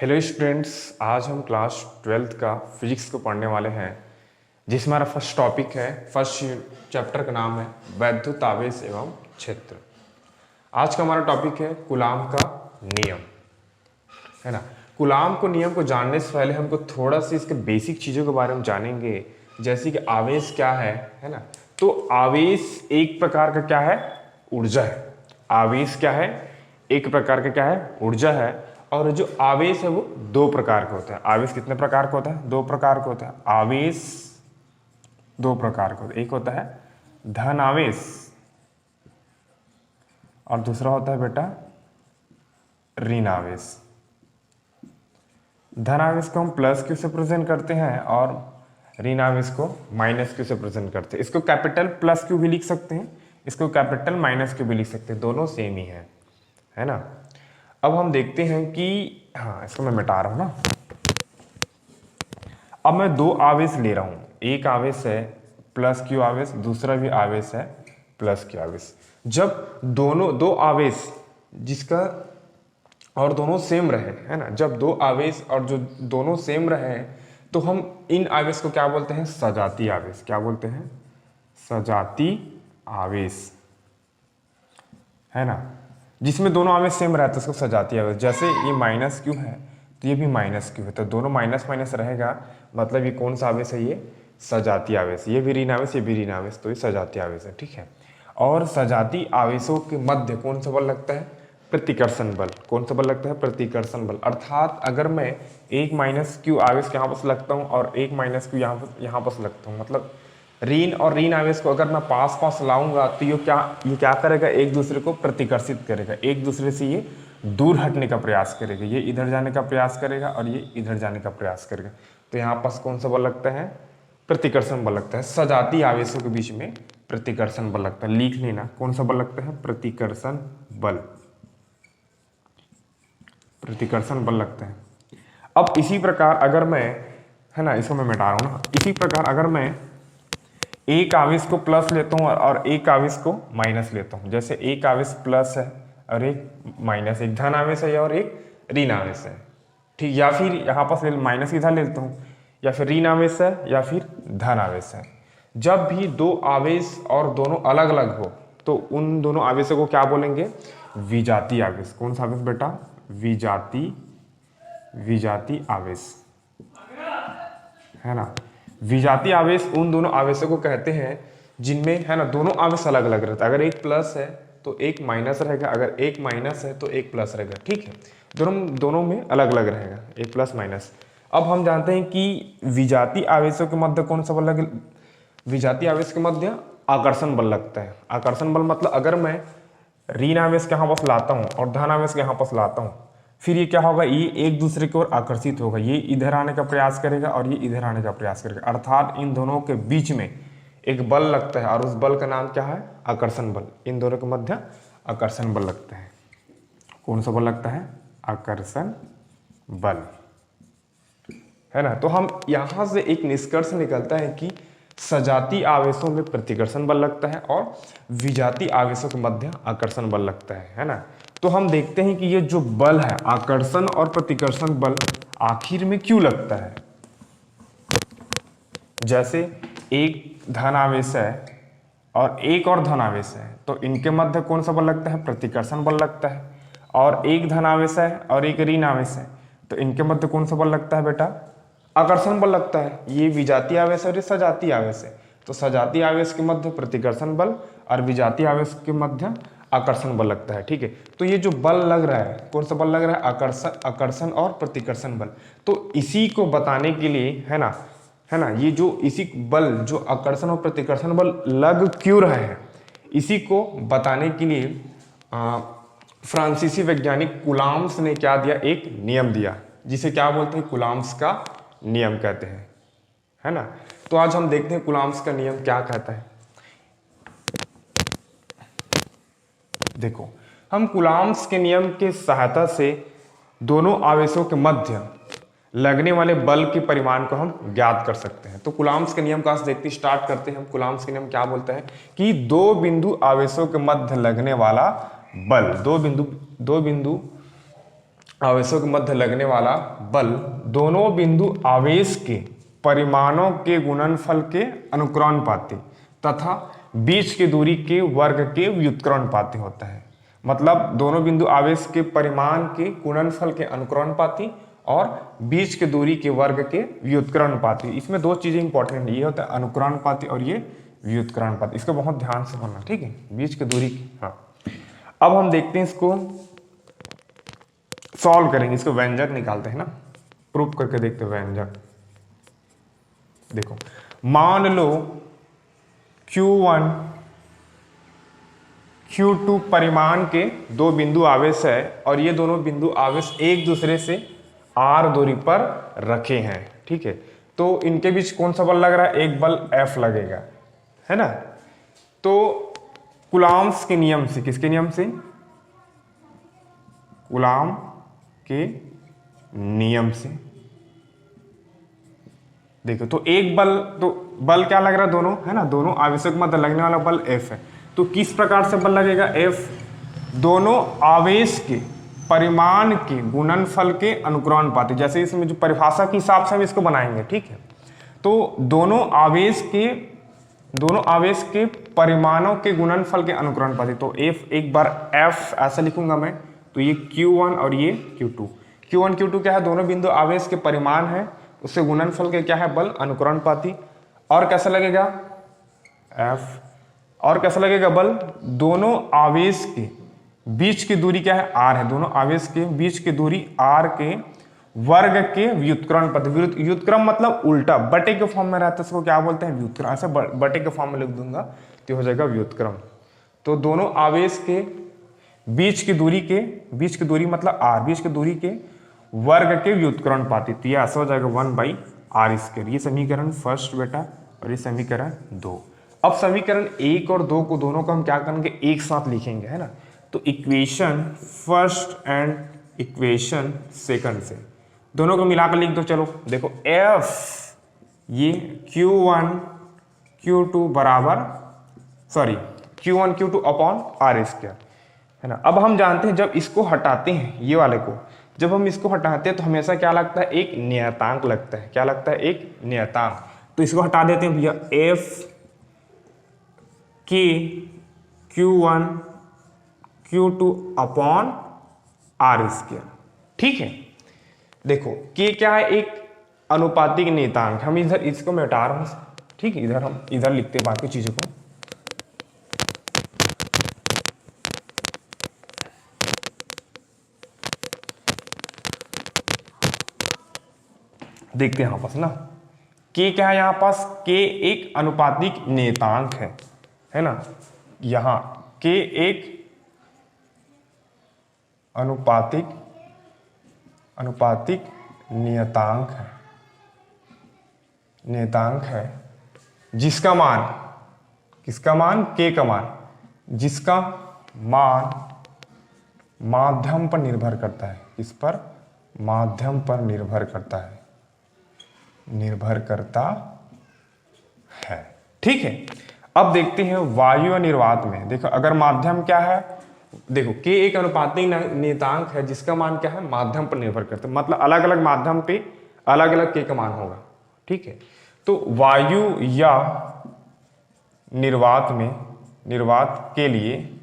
Hello students, आज हम class 12th का फिजिक्स को पढ़ने वाले हैं, जिसमें हमारा फर्स्ट टॉपिक है। फर्स्ट चैप्टर का नाम है वैद्युत आवेश एवं क्षेत्र। आज का हमारा टॉपिक है कूलाम का नियम, है ना। कूलाम को नियम को जानने से पहले हमको थोड़ा सा इसके बेसिक चीज़ों के बारे में जानेंगे, जैसे कि आवेश क्या है ना। तो आवेश एक प्रकार का क्या है, ऊर्जा है। आवेश क्या है, एक प्रकार का क्या है, ऊर्जा है। और जो आवेश है वो दो प्रकार का होता है। आवेश कितने प्रकार का होता है, दो प्रकार का होता है। आवेश दो प्रकार का होता है, एक होता है धन आवेश और दूसरा होता है बेटा ऋण आवेश। धन आवेश को हम प्लस क्यू से प्रेजेंट करते हैं और ऋण आवेश को माइनस क्यू से प्रेजेंट करते हैं। इसको कैपिटल प्लस क्यू भी लिख सकते हैं, इसको कैपिटल माइनस क्यू भी लिख सकते हैं, दोनों सेम ही है ना। अब हम देखते हैं कि हाँ, इसको मैं मिटा रहा हूं ना। अब मैं दो आवेश ले रहा हूं, एक आवेश है प्लस क्यू आवेश, दूसरा भी आवेश है प्लस क्यू आवेश। जब दोनों दो आवेश जिसका और दोनों सेम रहे, है ना, जब दो आवेश और जो दोनों सेम रहे तो हम इन आवेश को क्या बोलते हैं, सजाती आवेश। क्या बोलते हैं, सजाती आवेश, है ना। जिसमें दोनों आवेश सेम रहता है उसको सजाती आवेश। जैसे ये माइनस क्यू है तो ये भी माइनस क्यू है, तो दोनों माइनस माइनस रहेगा, मतलब ये कौन सा आवेश है, ये सजाती आवेश। ये भी ऋण आवेश, ये भी ऋण आवेश, तो ये सजाती आवेश है, ठीक है। और सजाती आवेशों के मध्य कौन सा बल लगता है, प्रतिकर्षण बल। कौन सा बल लगता है, प्रतिकर्षण बल। अर्थात अगर मैं एक माइनस क्यू आवेश यहाँ पर लगता हूँ और एक माइनस क्यू यहाँ पर लगता हूँ, मतलब ऋण और ऋण आवेश को अगर मैं पास पास लाऊंगा तो ये क्या करेगा, एक दूसरे को प्रतिकर्षित करेगा, एक दूसरे से ये दूर हटने का प्रयास करेगा। ये इधर जाने का प्रयास करेगा और ये इधर जाने का प्रयास करेगा। तो यहाँ पास कौन सा बल लगता है, प्रतिकर्षण बल लगता है। सजाती आवेशों के बीच में प्रतिकर्षण बल लगता है। लिख लेना कौन सा बल लगता है, प्रतिकर्षण बल। प्रतिकर्षण बल लगता है। अब इसी प्रकार अगर मैं, है ना, इसको मैं मिटा रहा हूँ ना, इसी प्रकार अगर मैं एक आवेश को प्लस लेता हूँ और एक आवेश को माइनस लेता हूँ, जैसे एक आवेश प्लस है और एक माइनस, एक धन आवेश है और एक ऋण आवेश है, ठीक। या फिर यहाँ पर माइनस इधर ले लेता हूँ, या फिर ऋण आवेश है या फिर धन आवेश है। जब भी दो आवेश और दोनों अलग अलग हो तो उन दोनों आवेशों को क्या बोलेंगे, विजातीय आवेश। कौन सा आवेश बेटा, विजातीय आवेश, है ना। विजातीय आवेश उन दोनों आवेशों को कहते हैं जिनमें, है ना, दोनों आवेश अलग अलग रहता है। अगर एक प्लस है तो एक माइनस रहेगा, अगर एक माइनस है तो एक प्लस रहेगा, ठीक है। दोनों में अलग अलग रहेगा, एक प्लस माइनस। अब हम जानते हैं कि विजातीय आवेशों के मध्य कौन सा बल लगे, विजातीय आवेश के मध्य आकर्षण बल लगता है। आकर्षण बल मतलब अगर मैं ऋण आवेश के यहाँ पास लाता हूँ और धन आवेश के यहाँ पास लाता हूँ, फिर ये क्या होगा, ये एक दूसरे की ओर आकर्षित होगा। ये इधर आने का प्रयास करेगा और ये इधर आने का प्रयास करेगा, अर्थात इन दोनों के बीच में एक बल लगता है और उस बल का नाम क्या है, आकर्षण बल। इन दोनों के मध्य आकर्षण बल लगता है। कौन सा बल लगता है, आकर्षण बल, है ना। तो हम यहां से एक निष्कर्ष निकलता है कि सजाती आवेशों में प्रतिकर्षण बल लगता है और विजातीय आवेशों के मध्य आकर्षण बल लगता है ना। तो हम देखते हैं कि ये जो बल है, आकर्षण और प्रतिकर्षण बल, आखिर में क्यों लगता है। जैसे एक धन आवेश है और एक और धन आवेश है, तो इनके मध्य कौन सा बल लगता है, प्रतिकर्षण बल लगता है। और एक धन आवेश है और एक ऋण आवेश है, तो इनके मध्य कौन सा बल लगता है बेटा, आकर्षण बल लगता है। ये विजातीय आवेश और ये सजातीय आवेश है, तो सजातीय आवेश के मध्य प्रतिकर्षण बल और विजातीय आवेश के मध्य आकर्षण बल लगता है, ठीक है। तो ये जो बल लग रहा है, कौन सा बल लग रहा है, आकर्षण और प्रतिकर्षण बल। तो इसी को बताने के लिए, है ना, ये जो इसी बल, जो आकर्षण और प्रतिकर्षण बल लग क्यों रहे हैं, इसी को बताने के लिए फ्रांसीसी वैज्ञानिक कूलाम्स ने क्या दिया, एक नियम दिया, जिसे क्या बोलते हैं, कूलाम्स का नियम कहते हैं, है ना। तो आज हम देखते हैं कूलाम्स का नियम क्या कहता है। देखो, हम कूलाम्स के नियम के सहायता से दोनों आवेशों के मध्य लगने वाले बल के परिमाण को हम ज्ञात कर सकते हैं। तो कूलाम्स के नियम का देखते स्टार्ट करते हैं हम। कूलाम्स के नियम क्या बोलता है कि दो बिंदु आवेशों के मध्य लगने वाला बल, दो बिंदु आवेशों के मध्य लगने वाला बल दोनों बिंदु आवेश के परिमाणों के गुणनफल के अनुक्रमानुपाती तथा बीच की दूरी के वर्ग के व्युत्क्रमानुपाती होता है। मतलब दोनों बिंदु आवेश के परिमाण के गुणनफल के अनुक्रमानुपाती और बीच की दूरी के वर्ग के व्युत्क्रमानुपाती। इसमें दो चीजें इंपॉर्टेंट है, ये होता है अनुक्रमानुपाती और ये व्युत्क्रमानुपाती। इसको बहुत ध्यान से पढ़ना, ठीक है, बीच की दूरी की। हाँ, अब हम देखते हैं इसको सॉल्व करेंगे, इसको व्यंजक निकालते हैं ना, प्रूफ करके देखते हैं व्यंजक। देखो मान लो Q1 Q2 परिमाण के दो बिंदु आवेश है और ये दोनों बिंदु आवेश एक दूसरे से r दूरी पर रखे हैं, ठीक है। तो इनके बीच कौन सा बल लग रहा है, एक बल F लगेगा, है ना। तो कूलॉम्स के नियम से, किसके नियम से, कूलॉम के नियम से देखो, तो एक बल, तो बल क्या लग रहा है, दोनों, है ना, दोनों आवेशों के मध्य लगने वाला बल F है। तो किस प्रकार से बल लगेगा, F दोनों आवेश के परिमाण के गुणनफल के अनुक्रमानुपाती। जैसे इसमें जो परिभाषा के हिसाब से हम इसको बनाएंगे, ठीक है। तो दोनों आवेश के परिमाणों के गुणनफल के अनुक्रमानुपाती। तो F, एक बार F ऐसा लिखूंगा मैं, तो ये Q1 और ये Q2। Q1 Q2 क्या है, दोनों बिंदु आवेश के परिमाण है, उससे गुणनफल के क्या है, बल अनुक्रमानुपाती। और कैसा लगेगा F, और कैसा लगेगा बल, दोनों आवेश के बीच की दूरी क्या है, R है, दोनों आवेश के बीच की दूरी R के वर्ग के व्युत्क्रमानुपाती। व्युत्क्रम मतलब उल्टा, बटे के फॉर्म में रहता है, इसको क्या बोलते हैं, व्युत्क्रम। ऐसे बटे के फॉर्म में लिख दूंगा तो हो जाएगा व्युत्क्रम। तो दोनों आवेश के बीच की दूरी मतलब R, बीच की दूरी के वर्ग के व्युत्क्रमानुपाती। तो ये ऐसा हो जाएगा 1/r²। ये समीकरण फर्स्ट बेटा, और ये समीकरण 2। अब समीकरण 1 और 2 को दोनों को हम क्या करेंगे, एक साथ लिखेंगे, है ना। तो equation first and equation second से दोनों को मिलाकर लिख दो। चलो देखो F ये Q1 Q2 बराबर, sorry Q1 Q2 upon r², है ना। अब हम जानते हैं जब इसको हटाते हैं, ये वाले को जब हम इसको हटाते हैं तो हमेशा क्या लगता है, एक नियतांक लगता है। क्या लगता है, एक नियतांक। तो इसको हटा देते हैं भैया, F K Q1 Q2 upon r², ठीक है। देखो K क्या है, एक अनुपातिक नियतांक। हम इधर इसको मैं हटा रहा हूं, ठीक है, इधर हम इधर लिखते हैं बाकी चीजों को। देखते हैं यहां पास ना, K क्या है, यहां पास K एक अनुपातिक नियतांक है ना। यहां K एक अनुपातिक नियतांक है जिसका मान, किसका मान, K का मान, जिसका मान माध्यम पर निर्भर करता है। किस पर, माध्यम पर निर्भर करता है, ठीक है। अब देखते हैं वायु निर्वात में। देखो अगर माध्यम क्या है, देखो K एक अनुपातिक नियतांक है जिसका मान क्या है, माध्यम पर निर्भर करता है। मतलब अलग अलग माध्यम पे अलग अलग K का मान होगा, ठीक है। तो वायु या निर्वात के लिए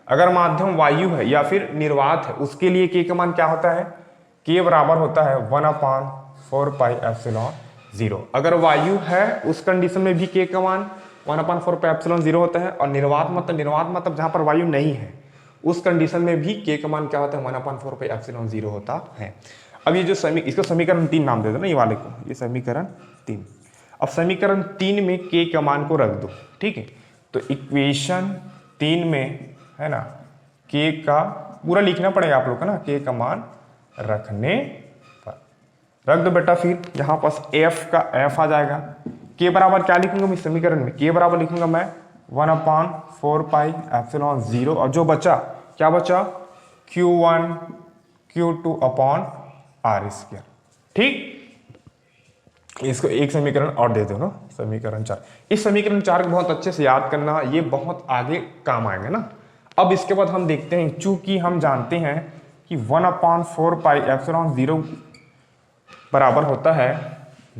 अगर माध्यम वायु है या फिर निर्वात है, उसके लिए K का मान क्या होता है, K बराबर होता है 1/4πε0। अगर वायु है उस कंडीशन में भी K का मान 1/4πε0 होता है। और निर्वात मतलब जहां पर वायु नहीं है, उस कंडीशन में भी K का मान क्या होता है, 1/4πε0 होता है। अब ये जो इसको समीकरण 3 नाम दे दो ना, ये वाले को, ये समीकरण 3। अब समीकरण 3 में K का मान को रख दो, ठीक है। तो इक्वेशन 3 में, है ना, K का पूरा लिखना पड़ेगा आप लोग का ना, K का मान रखने पर रख दो बेटा। फिर यहाँ पास F का F आ जाएगा। K बराबर क्या लिखूंगा मैं समीकरण में, K बराबर लिखूंगा मैं 1/4πε0। और जो बचा, क्या बचा, Q1 Q2 अपॉन r², ठीक। इसको एक समीकरण और दे दो ना, समीकरण 4। इस समीकरण 4 को बहुत अच्छे से याद करना, ये बहुत आगे काम आएंगे ना। अब इसके बाद हम देखते हैं, चूंकि हम जानते हैं कि 1/4 पाई एप्सिलॉन 0 बराबर होता है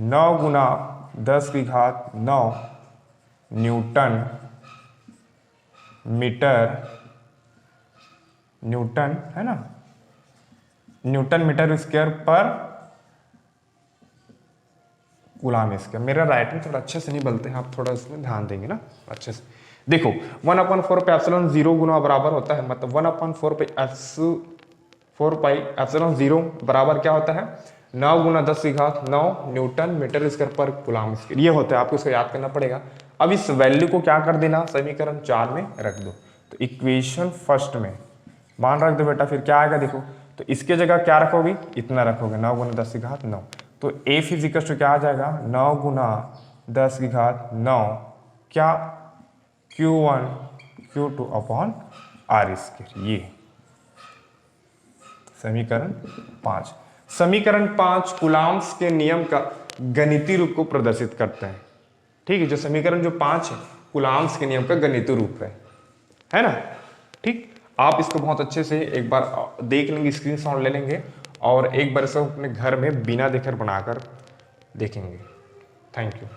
9 गुना 10⁹ न्यूटन है ना, न्यूटन मीटर स्क्वायर पर कूलम स्क्वायर। मेरा राइटिंग थोड़ा अच्छे से नहीं बोलते हैं, आप थोड़ा इसमें ध्यान देंगे ना अच्छे से। देखो 1/4 पे एप्सिलॉन 0 गुना बराबर होता है, मतलब 1/4 पे 4 पाई एप्सिलॉन 0 बराबर क्या होता है 9 गुना 10⁹ न्यूटन मीटर स्क्वायर पर कूलम स्क्वायर। ये होता है, आपको इसको याद करना पड़ेगा। अब इस वैल्यू को क्या कर देना, समीकरण 4 में रख दो। तो इक्वेशन फर्स्ट में मान रख दो बेटा, फिर क्या आएगा देखो, तो इसके जगह क्या रखोगे, इतना रखोगे 9 गुना 10⁹ तो F इजिकल टू क्या आ जाएगा 9 गुना 10⁹ क्या Q1 Q2 upon R square. ये समीकरण 5। समीकरण 5 कूलम्ब्स के नियम का गणितीय रूप को प्रदर्शित करते हैं। ठीक है, जो समीकरण जो 5 है कूलम्ब्स के नियम का गणितीय रूप है ना। ठीक, आप इसको बहुत अच्छे से एक बार देख लेंगे, स्क्रीनशॉट ले लेंगे और एक बार इसको अपने घर में बिना देखकर बनाकर देखेंगे। Thank you.